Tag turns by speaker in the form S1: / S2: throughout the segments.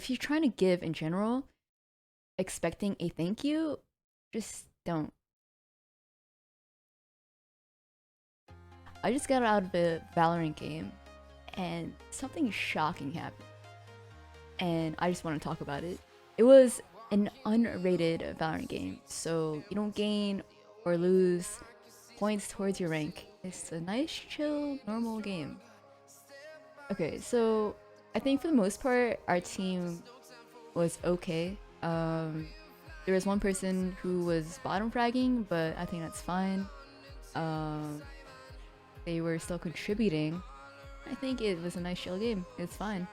S1: if you're trying to give in general, expecting a thank you, just don't. I just got out of a Valorant game and something shocking happened. And I just want to talk about it. It was an unrated Valorant game, so you don't gain or lose points towards your rank. It's a nice, chill, normal game. Okay, so I think for the most part, our team was okay. There was one person who was bottom fragging, but I think that's fine. Um, they were still contributing. I think it was a nice chill game. It's fine.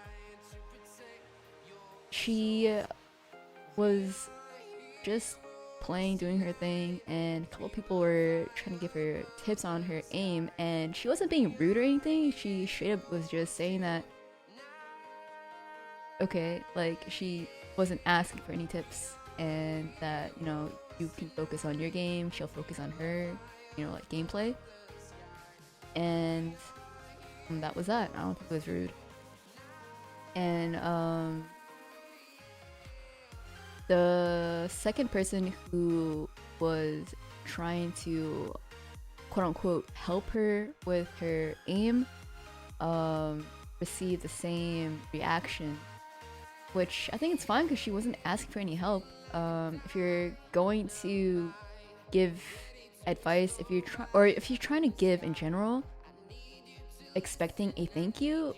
S1: She was just playing, doing her thing, and a couple people were trying to give her tips on her aim, and she wasn't being rude or anything. She straight up was just saying that, okay, like she wasn't asking for any tips, and that, you can focus on your game, she'll focus on her, like gameplay. And that was that. I don't think it was rude. And the second person who was trying to quote unquote help her with her aim received the same reaction, which I think it's fine because she wasn't asking for any help. If you're going to give advice, if you're trying to give in general, expecting a thank you,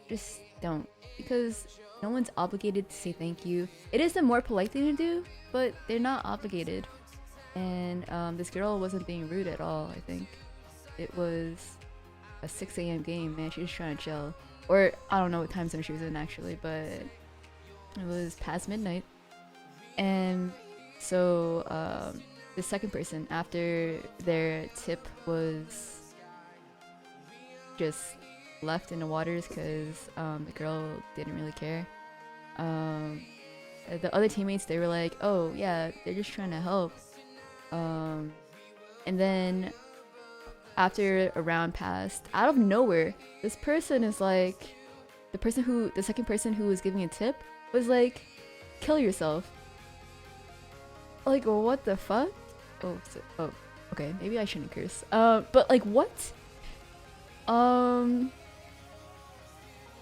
S1: just don't, because no one's obligated to say thank you. It is the more polite thing to do, but they're not obligated. And this girl wasn't being rude at all. I think it was a 6 a.m. game, man. She was trying to chill, or I don't know what time zone she was in actually, but it was past midnight. And so the second person, after their tip was just left in the waters because the girl didn't really care, the other teammates, they were like, oh yeah, they're just trying to help. And then after a round passed, out of nowhere, this person is like, the second person who was giving a tip was like, kill yourself. Like, what the fuck? Oh, okay, maybe I shouldn't curse. But like, what? I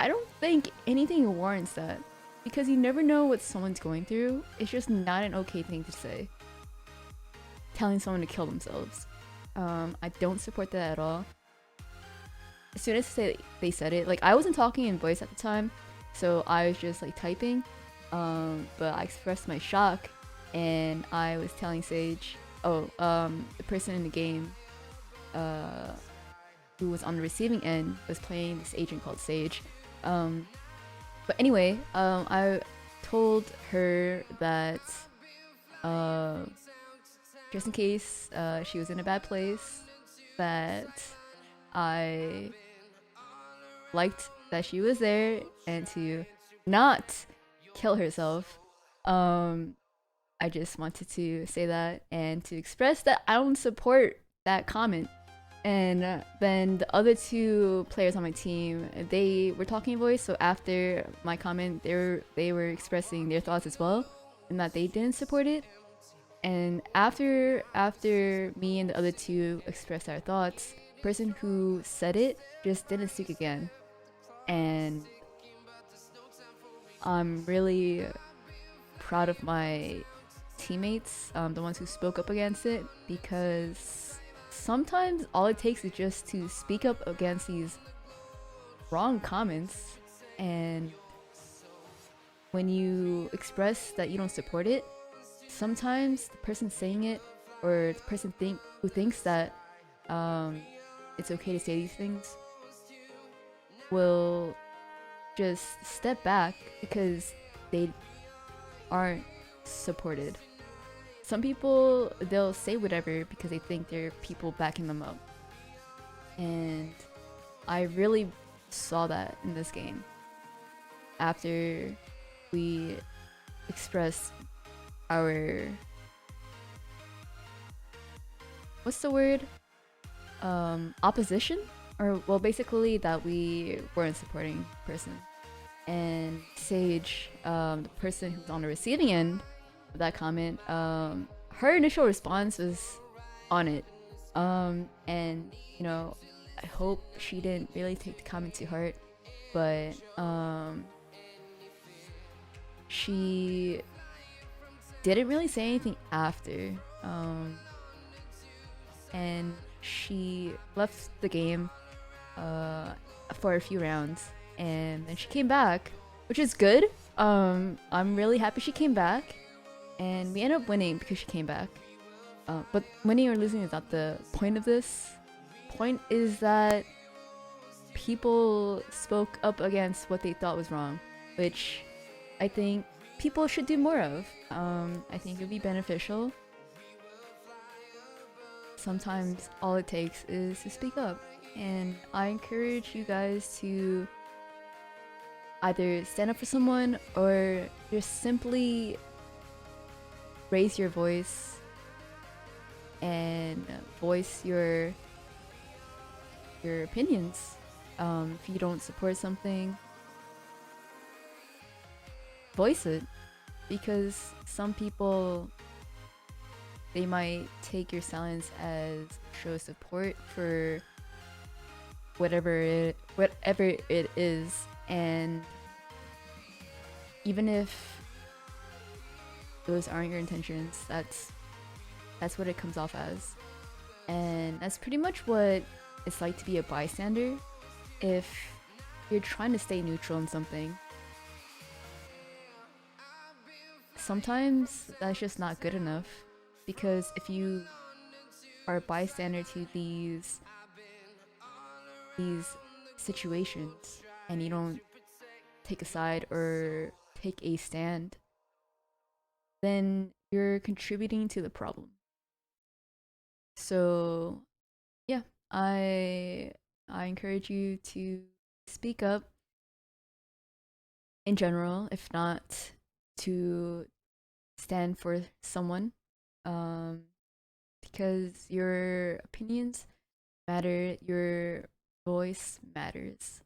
S1: don't think anything warrants that, because you never know what someone's going through. It's just not an okay thing to say. Telling someone to kill themselves. I don't support that at all. As soon as they said it, like, I wasn't talking in voice at the time, so I was just like typing. But I expressed my shock, and I was telling Sage, the person in the game, who was on the receiving end, was playing this agent called Sage. But anyway, I told her that, just in case she was in a bad place, that I liked that she was there and to not kill herself. I just wanted to say that and to express that I don't support that comment. And then the other two players on my team, they were talking in voice, so after my comment, they were expressing their thoughts as well, and that they didn't support it. And after me and the other two expressed our thoughts, the person who said it just didn't speak again. And I'm really proud of my teammates, the ones who spoke up against it, because sometimes all it takes is just to speak up against these wrong comments, and when you express that you don't support it, sometimes the person saying it, or the person who thinks that it's okay to say these things, will just step back because they aren't supported. Some people, they'll say whatever because they think there are people backing them up. And I really saw that in this game. After we expressed our... what's the word? Opposition? Or, well, basically that we weren't supporting the person. And Sage, the person who's on the receiving end of that comment, her initial response was on it. And you know, I hope she didn't really take the comment to heart, but she didn't really say anything after. And she left the game for a few rounds, and then she came back, which is good. I'm really happy she came back, and we ended up winning because she came back. But winning or losing is not the point of this. Point is that people spoke up against what they thought was wrong, which I think people should do more of. I think it would be beneficial. Sometimes all it takes is to speak up, and I encourage you guys to either stand up for someone or just simply raise your voice and voice your opinions. If you don't support something, voice it, because some people, they might take your silence as show of support for whatever it is, and even if those aren't your intentions, that's what it comes off as. And that's pretty much what it's like to be a bystander. If you're trying to stay neutral in something, sometimes that's just not good enough, because if you are a bystander to these situations and you don't take a side or take a stand, then you're contributing to the problem. So yeah, I encourage you to speak up in general, if not to stand for someone, um, because your opinions matter, your voice matters.